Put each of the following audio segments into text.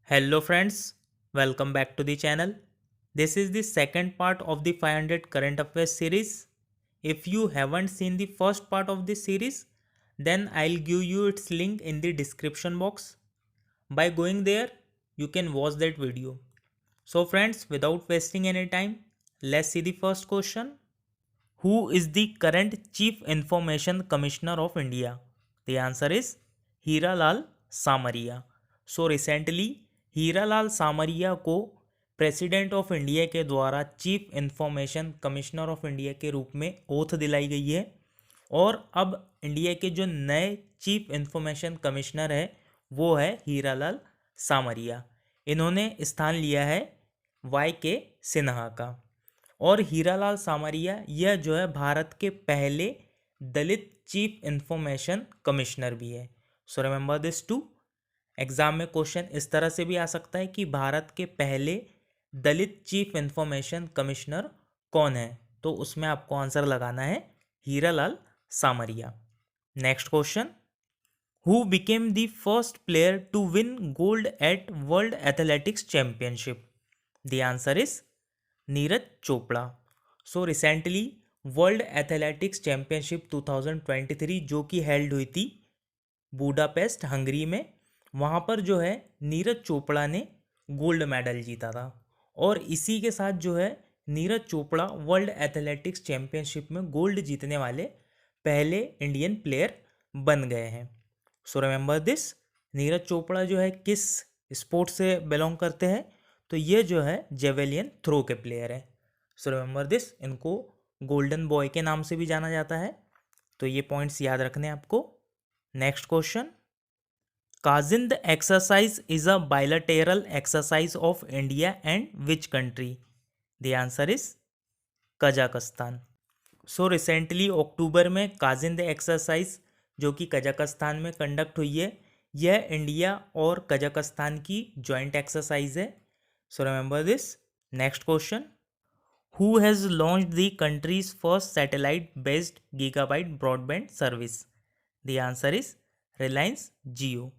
Hello friends, welcome back to the channel. This is the second part of the 500 current affairs series. If you haven't seen the first part of this series, then I'll give you its link in the description box. By going there, you can watch that video. So friends, without wasting any time, let's see the first question. Who is the current Chief Information Commissioner of India? The answer is Hira Lal Samaria. So recently Hira Lal सामरिया को president of India के द्वारा chief information commissioner of India के रूप में oath दिलाई गई है और अब इंडिया के जो नए चीफ इंफॉर्मेशन कमिश्नर है वो है हीरा लाल सामरिया। इन्होंने स्थान लिया है वाई के सिन्हा का। और हीरालाल सामरिया यह जो है भारत के पहले दलित चीफ इंफॉर्मेशन कमिश्नर भी है। So remember this too. Exam में क्वेश्चन इस तरह से भी आ सकता है कि भारत के पहले दलित चीफ इंफॉर्मेशन कमिश्नर कौन है, तो उसमें आपको आंसर लगाना है Hiralal Samariya. Next question, who became the first player to win gold at World Athletics Championship? The answer is Neeraj Chopra. So recently World Athletics Championship 2023 जो कि हेल्ड हुई थी बुडापेस्ट हंगरी में, वहाँ पर जो है नीरज चोपड़ा ने गोल्ड मेडल जीता था और इसी के साथ जो है Neeraj Chopra world Athletics championship में गोल्ड जीतने वाले पहले इंडियन प्लेयर बन गए हैं। सो रिमेंबर दिस। नीरज चोपड़ा जो है किस स्पोर्ट से बिलोंग करते हैं, तो ये जो है जेवेलियन थ्रो के प्लेयर हैं। सो रिमेंबर दिस। इनको गोल्डन बॉय के नाम से भी जाना जाता है, तो ये पॉइंट्स याद रखने हैं आपको। Next question, Kazind exercise is a bilateral exercise of India and which country? The answer is Kazakhstan. So recently October में काजिंद एक्सरसाइज जो कि कजाकिस्तान में कंडक्ट हुई है, यह इंडिया और कजाकिस्तान की जॉइंट एक्सरसाइज है। So remember this. Next question, who has launched the country's first satellite based gigabyte broadband service? The answer is Reliance Jio.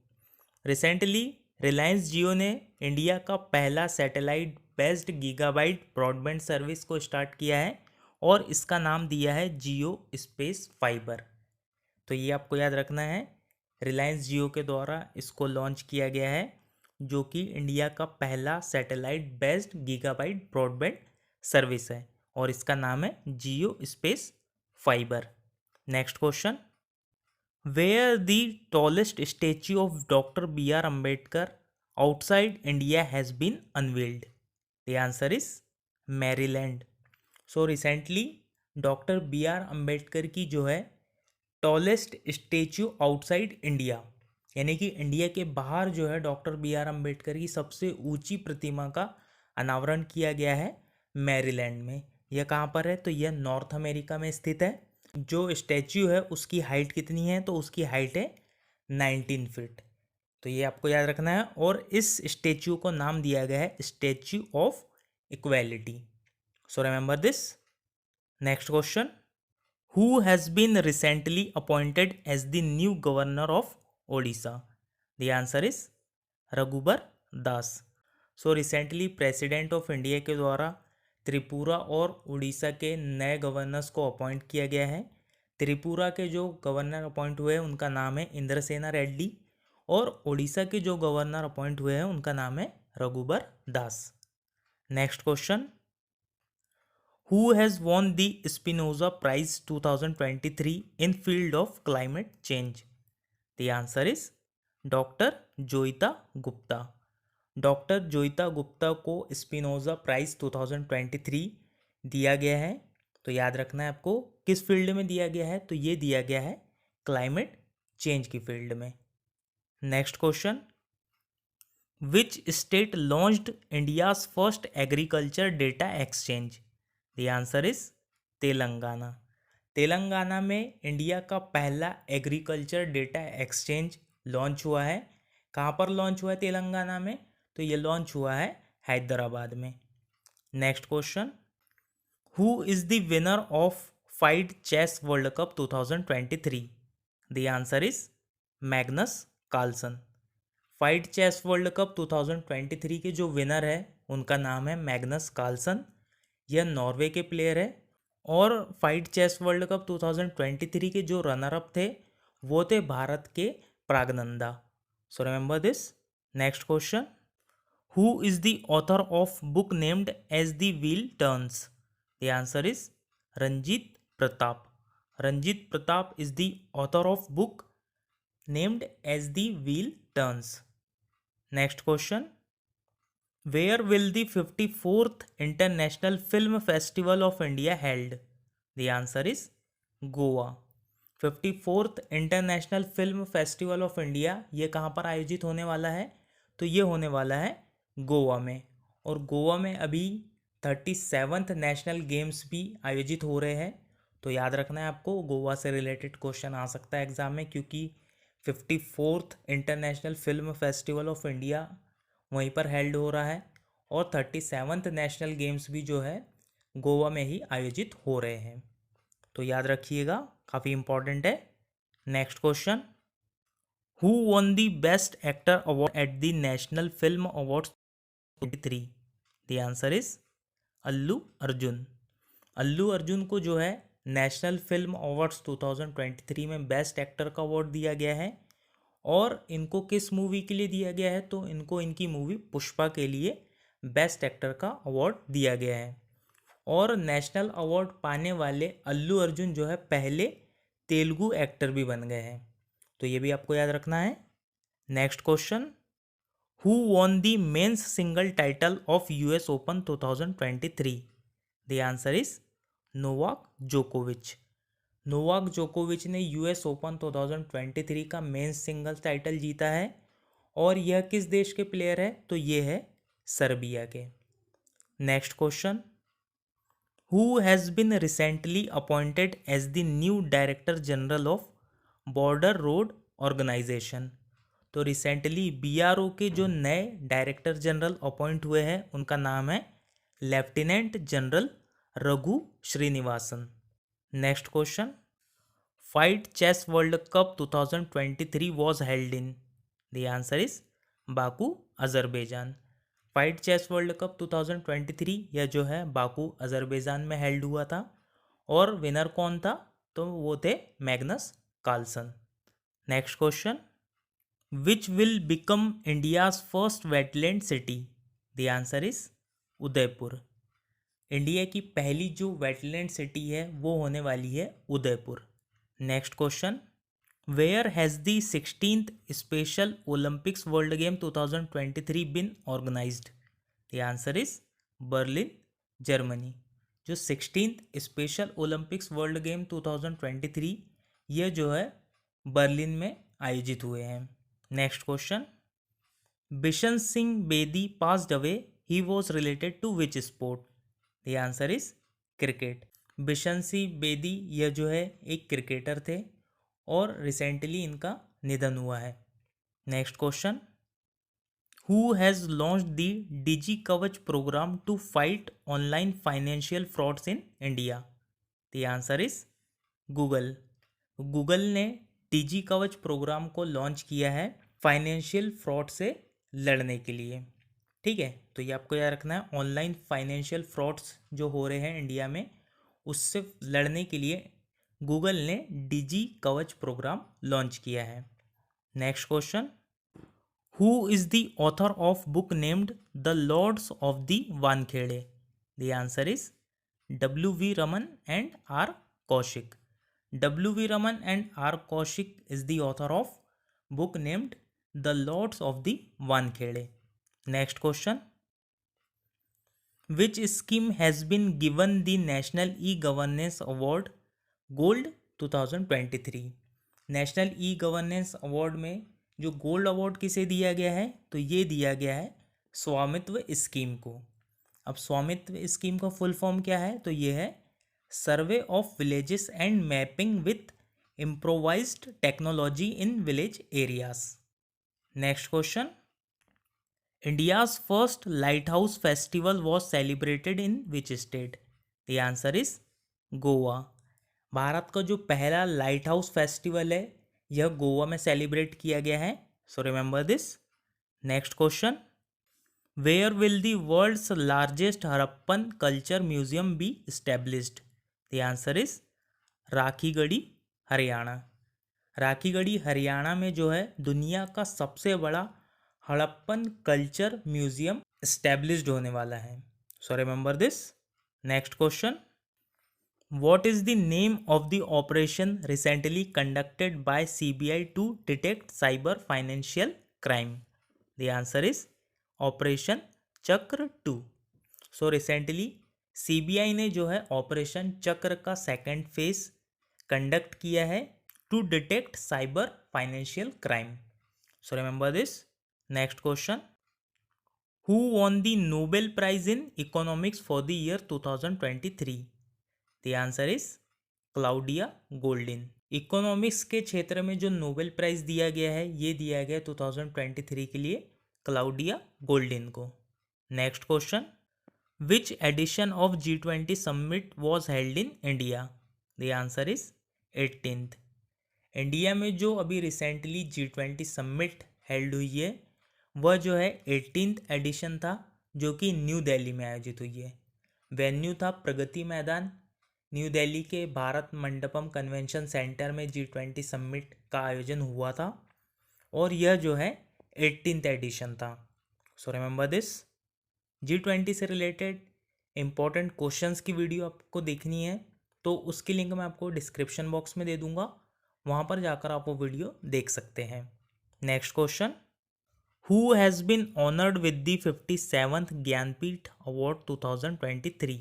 Recently Reliance Jio ने इंडिया का पहला satellite based gigabyte broadband service को स्टार्ट किया है और इसका नाम दिया है जियो स्पेस फाइबर। तो ये आपको याद रखना है, रिलायंस जियो के द्वारा इसको लॉन्च किया गया है, जो कि इंडिया का पहला satellite based gigabyte broadband service है और इसका नाम है Jio space fibre. Next question, where the tallest statue of Dr. B.R. Ambedkar outside India has been unveiled? The answer is Maryland. So recently doctor B R Ambedkar की जो है tallest statue outside India, यानी कि इंडिया के बाहर जो है doctor B R Ambedkar की सबसे ऊंची प्रतिमा का अनावरण किया गया है मैरीलैंड में। यह कहाँ पर है, तो यह नॉर्थ अमेरिका में स्थित है। जो स्टैच्यू है उसकी हाइट कितनी है, तो उसकी हाइट है 19 फीट। तो ये आपको याद रखना है और इस स्टैच्यू को नाम दिया गया है statue of equality. So remember this. Next question, who has been recently appointed as the new governor of Odisha? The answer is Raghubar Das. So recently president of India के द्वारा त्रिपुरा और उड़ीसा के नए गवर्नर्स को अपॉइंट किया गया है। त्रिपुरा के जो गवर्नर अपॉइंट हुए हैं उनका नाम है इंद्रसेना रेड्डी और उड़ीसा के जो गवर्नर अपॉइंट हुए हैं उनका नाम है Raghubar Das. Next question, who has won the Spinoza prize 2023 in field of climate change? The answer is doctor Joyeeta Gupta. Doctor Joyeeta Gupta को स्पिनोजा प्राइज 2023 दिया गया है। तो याद रखना है आपको किस फील्ड में दिया गया है, तो ये दिया गया है क्लाइमेट चेंज की फील्ड में। Next question, which state launched India's first agriculture data exchange? The answer is Telangana. Telangana में इंडिया का पहला एग्रीकल्चर डेटा एक्सचेंज लॉन्च हुआ है। कहाँ पर लॉन्च हुआ है तेलंगाना में, तो ये लॉन्च हुआ है हैदराबाद में। Next question, who is the winner of FIDE chess world cup 2023? The answer is Magnus Carlsen. FIDE chess world cup 2023 के जो विनर है उनका नाम है मैग्नस कार्लसन। यह नॉर्वे के प्लेयर है। और फाइट चेस वर्ल्ड कप 2023 के जो रनर अप थे वो थे भारत के Praggnanandhaa. So remember this. Next question, who is the author of book named as the wheel turns? The answer is Ranjit Pratap. Ranjit Pratap is the author of book named as the wheel turns. Next question, where will the 54th International Film Festival of India held? The answer is Goa. 54th international film festival of India ये कहाँ पर आयोजित होने वाला है? तो ये होने वाला है गोवा में। और गोवा में अभी 37th नेशनल गेम्स भी आयोजित हो रहे हैं। तो याद रखना है आपको, गोवा से रिलेटेड क्वेश्चन आ सकता है एग्जाम में, क्योंकि 54th international film festival of India वहीं पर हेल्ड हो रहा है। और 37th नेशनल गेम्स भी जो है गोवा में ही आयोजित हो रहे हैं। तो याद रखिएगा, काफ़ी इंपॉर्टेंट है। Next question, who won the best actor award at the National Film Awards 23? The answer is Allu Arjun. Allu Arjun को जो है नेशनल फिल्म अवार्ड्स 2023 में बेस्ट एक्टर का अवार्ड दिया गया है। और इनको किस मूवी के लिए दिया गया है? तो इनको इनकी मूवी पुष्पा के लिए बेस्ट एक्टर का अवार्ड दिया गया है। और नेशनल अवार्ड पाने वाले अल्लू अर्जुन जो है पहले तेलुगु एक्टर भी बन गए हैं। तो ये भी आपको याद रखना है। Next question, who won the men's single title of US open 2023? The answer is Novak जोकोविच। नोवाक जोकोविच ने यूएस ओपन 2023 का मेंस सिंगल टाइटल जीता है। और यह किस देश के प्लेयर है? तो ये है सर्बिया के। Next question, who has been recently appointed as the new director general of border road organisation? तो रिसेंटली बीआरओ के जो नए डायरेक्टर जनरल अपॉइंट हुए हैं उनका नाम है lieutenant general Raghu Srinivasan. Next question, FIDE chess world cup 2023 was held in? The answer is Baku Azerbaijan. FIDE chess world cup 2023 यह जो है बाकू अजरबैजान में हेल्ड हुआ था। और विनर कौन था? तो वो थे Magnus Carlsen. Next question, which will become India's first wetland city? The answer is Udaipur. India की पहली जो वेटलैंड सिटी है वो होने वाली है Udaipur. Next question, where has the 16th special Olympics world game 2023 been organised? The answer is Berlin, Germany. जो 16th special Olympics world game 2023 ये जो है बर्लिन में आयोजित हुए हैं। Next question, Bishan Singh Bedi passed away, he was related to which sport? The answer is cricket. Bishan Singh Bedi यह जो है एक क्रिकेटर थे और रिसेंटली इनका निधन हुआ है। Next question, who has launched the Digi Kavach program to fight online financial frauds in India? The answer is Google. Google ने डिजी कवच प्रोग्राम को लॉन्च किया है फाइनेंशियल फ्रॉड से लड़ने के लिए। ठीक है, तो ये आपको याद रखना है, ऑनलाइन फाइनेंशियल फ्रॉड्स जो हो रहे हैं इंडिया में उससे लड़ने के लिए गूगल ने डिजी कवच प्रोग्राम लॉन्च किया है। Next question, who is the author of book named the lords of the Wankhede? The answer is W.V. Raman and R. Kaushik. W.V. Raman and R. Kaushik is the author of book named the lords of the Wankhede. Next question, which scheme has been given the National E-Governance Award Gold 2023? National e governance award में जो gold award किसे दिया गया है? तो ये दिया गया है स्वामित्व स्कीम को। अब स्वामित्व स्कीम का फुल फॉर्म क्या है? तो ये है survey of villages and mapping with improvised technology in village areas. Next question, India's first lighthouse festival was celebrated in which state? The answer is Goa. Bharat का जो पहला लाइट हाउस फेस्टिवल है यह गोवा में सेलिब्रेट किया गया है। So remember this. Next question, where will the world's largest Harappan culture museum be established? The answer is Rakhigarhi, Haryana. Rakhigarhi Haryana में जो है दुनिया का सबसे बड़ा हड़प्पन कल्चर म्यूजियम एस्टेब्लिश्ड होने वाला है। So remember this. Next question, what is the name of the operation recently conducted by CBI to detect cyber financial crime? The answer is operation Chakra 2। So recently CBI ने जो है operation चक्र का second phase conduct किया है to detect cyber financial crime. So remember this. Next question, who won the Nobel prize in economics for the year 2023? The answer is Claudia Goldin. Economics के क्षेत्र में जो नोबेल प्राइज दिया गया है ये दिया गया 2023 के लिए क्लाउडिया गोल्डिन को। Next question, which edition of G20 summit was held in India? The answer is 18th। India में जो अभी रिसेंटली G20 समिट हेल्ड हुई है वह जो है 18th एडिशन था, जो कि न्यू दिल्ली में आयोजित हुई है। वेन्यू था प्रगति मैदान, न्यू दिल्ली के भारत मंडपम कन्वेंशन सेंटर में G20 समिट का आयोजन हुआ था और यह जो है 18th एडिशन था। सो रिमेंबर दिस। G20 से रिलेटेड इम्पॉर्टेंट क्वेश्चंस की वीडियो आपको देखनी है तो उसकी लिंक मैं आपको डिस्क्रिप्शन बॉक्स में दे दूंगा, वहाँ पर जाकर आप वो वीडियो देख सकते हैं। Next question, who has been honoured with the 57th Jnanpith award 2023?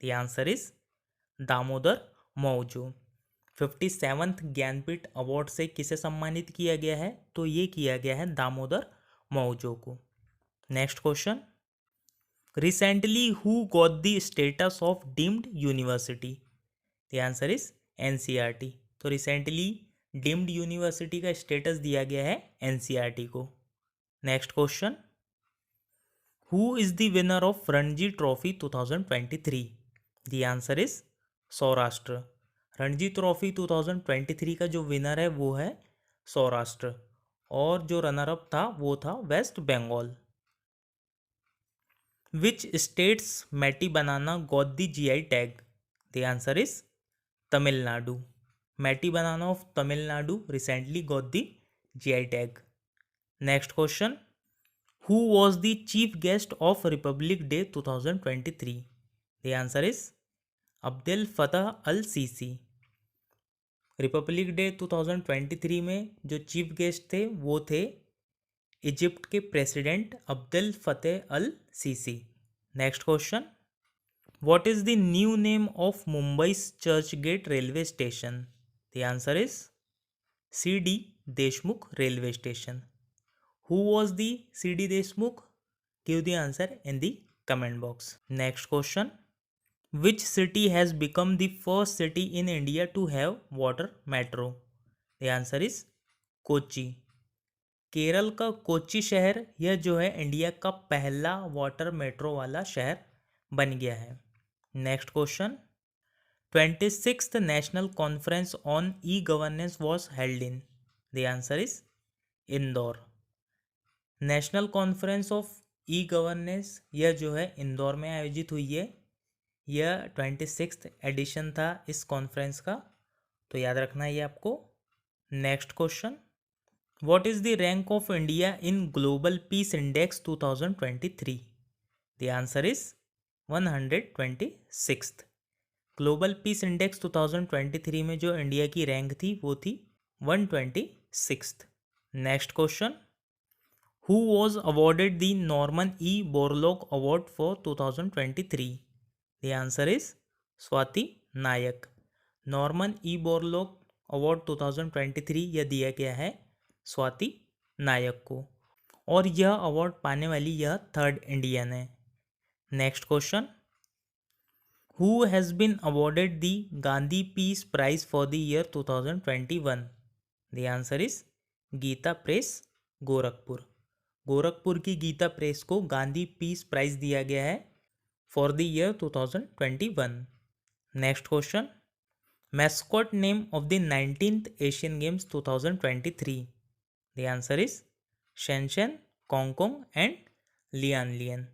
The answer is Damodar Mauzo. 57th Jnanpith award से किसे सम्मानित किया गया है? तो ये किया गया है दामोदर मौजो को। Next question, recently who got the status of deemed university? The answer is NCERT. तो रिसेंटली डीम्ड यूनिवर्सिटी का स्टेटस दिया गया है एनसीईआरटी को। Next question, who is the winner of Ranji trophy 2023? The answer is Saurashtra. Ranji trophy 2023 का जो winner है वो है सौराष्ट्र और जो रनर अप था वो था West Bengal. Which states Matti banana got the GI tag? The answer is Tamil Nadu. Matti banana of Tamil Nadu recently got the GI tag. Next question, who was the chief guest of Republic Day 2023? The answer is Abdel Fattah el CC. Republic Day 2023 में जो chief guest थे वो थे Egypt के president Abdel Fattah al Sisi. Next question, what is the new name of Mumbai Churchgate railway station? The answer is CD Deshmukh railway station. Who was the CD Deshmukh? Give the answer in the comment box. Next question, which city has become the first city in India to have water metro? The answer is Kochi. Kerala का कोच्चि शहर यह जो है India का पहला water metro वाला शहर बन गया है। Next question, 26th national conference on e governance was held in? The answer is Indore. National conference of e governance यह जो है इंदौर में आयोजित हुई है। यह 26th एडिशन था इस कॉन्फ्रेंस का, तो याद रखना है ये आपको। Next question, what is the rank of India in global peace index 2023? The answer is 126th। Global peace index 2023 में जो इंडिया की रैंक थी वो थी 126th। Next question, who was awarded the Norman E Borlaug award for 2023? The answer is Swati Nayak. Norman E Borlaug award 2023 यह दिया गया है स्वाति नायक को और यह अवार्ड पाने वाली यह 3rd इंडियन है। Next question, who has been awarded the Gandhi peace prize for the year 2021? The answer is Gita Press Gorakhpur. Gorakhpur की गीता प्रेस को गांधी पीस प्राइज दिया गया है for the year 2021. Next question, mascot name of the 19th Asian Games 2023? The answer is Shenzhen Congcong and Lianlian.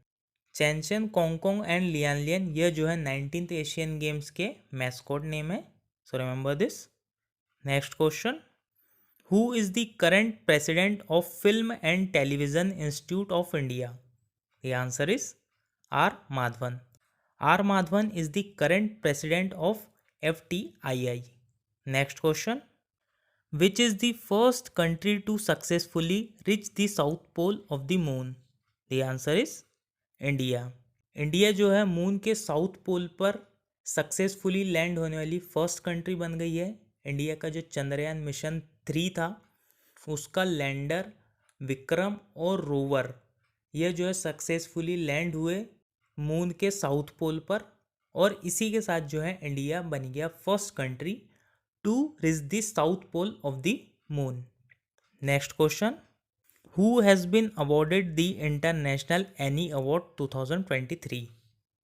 Chenchen, Congcong and Lianlian ये जो है 19th Asian Games के mascot name है, so remember this. Next question, who is the current president of Film and Television Institute of India? The answer is R Madhavan. R Madhavan is the current president of FTII. Next question, which is the first country to successfully reach the south pole of the moon? The answer is India. India जो है moon के south pole पर successfully land होने वाली first country बन गई है। India का जो चंद्रयान मिशन 3 था उसका लैंडर विक्रम और रोवर यह जो है सक्सेसफुली लैंड हुए मून के साउथ पोल पर, और इसी के साथ जो है इंडिया बन गया first country to reach the south pole of the moon. Next question, who has been awarded the International Eni award 2023?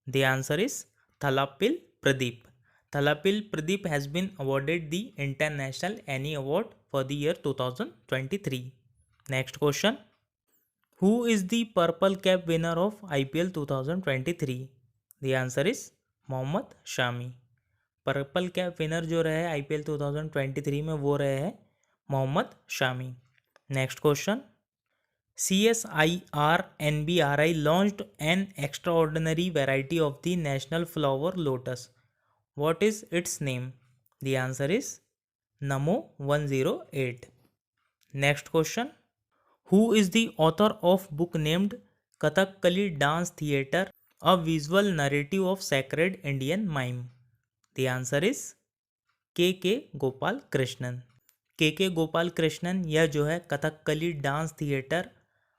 The answer is Thalappil Pradeep. Thalappil Pradeep has been awarded the International Eni award for the year 2023। Next question, Who is the Purple Cap winner of IPL 2023? The answer is Mohammed Shami. Purple cap winner जो रहे IPL 2023 में वो रहे हैं Mohammed Shami. Next question, CSIR NBRI launched an extraordinary variety of the national flower lotus. What is its name? The answer is Namo 108. Next question, who is the author of book named Kathakali Dance Theatre, a visual narrative of sacred Indian mime? The answer is K.K. Gopal Krishnan. K.K. Gopal Krishnan यह जो है Kathakali dance theatre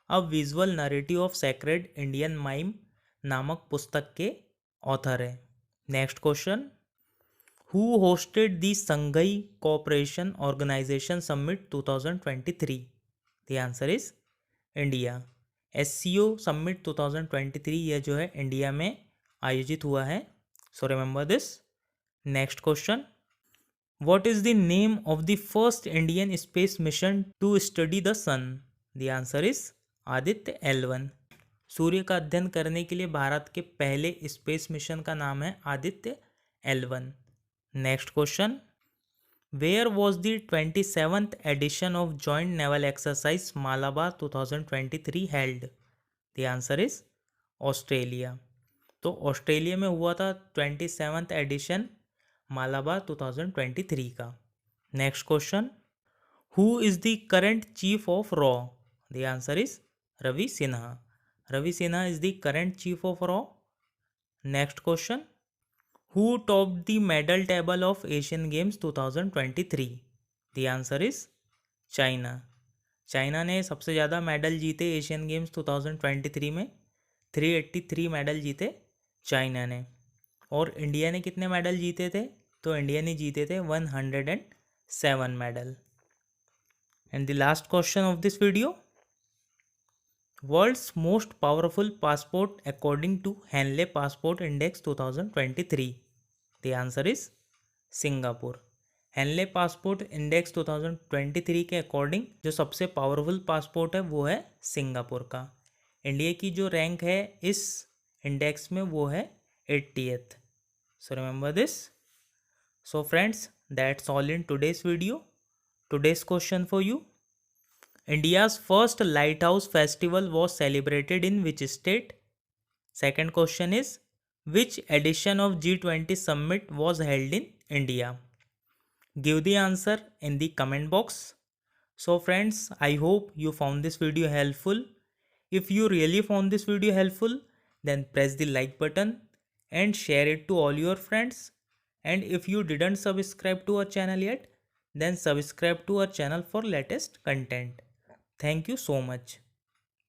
a visual narrative of sacred Indian mime नामक पुस्तक के author है। Next question, who hosted the Shanghai cooperation organisation summit 2023? The answer is India. SCO summit 2023 यह जो है इंडिया में आयोजित हुआ है, so remember this. Next question, what is the name of the first Indian space mission to study the sun? The answer is Aditya L1। सूर्य का अध्ययन करने के लिए भारत के पहले स्पेस मिशन का नाम है Aditya L1। Next question, Where was the 27th edition of Joint Naval Exercise Malabar 2023 held? The answer is Australia. तो ऑस्ट्रेलिया में हुआ था 27th एडिशन मालाबार 2023 का। Next question, who is the current chief of रॉ? The answer is Ravi Sinha. Ravi Sinha is the current chief of रॉ। Next question, Who topped the medal table of Asian Games 2023? The answer is China. China ने सबसे ज़्यादा medal जीते Asian games 2023 में, 383 medal जीते China ने। और इंडिया ने कितने मेडल जीते थे? तो इंडिया ने जीते थे 107 medal. And the last question of this video, world's most powerful passport according to Henley passport index 2023? The answer is Singapore. Henley passport index 2023 के अकॉर्डिंग जो सबसे पावरफुल पासपोर्ट है वो है सिंगापुर का। इंडिया की जो रैंक है इस इंडेक्स में वो है 80th। So remember this. So friends, that's all in today's video. Today's question for you, India's first lighthouse festival was celebrated in which state? Second question is, which edition of G20 summit was held in India? Give the answer in the comment box. So friends, I hope you found this video helpful. If you really found this video helpful, then press the like button and share it to all your friends. And if you didn't subscribe to our channel yet, then subscribe to our channel for latest content. Thank you so much.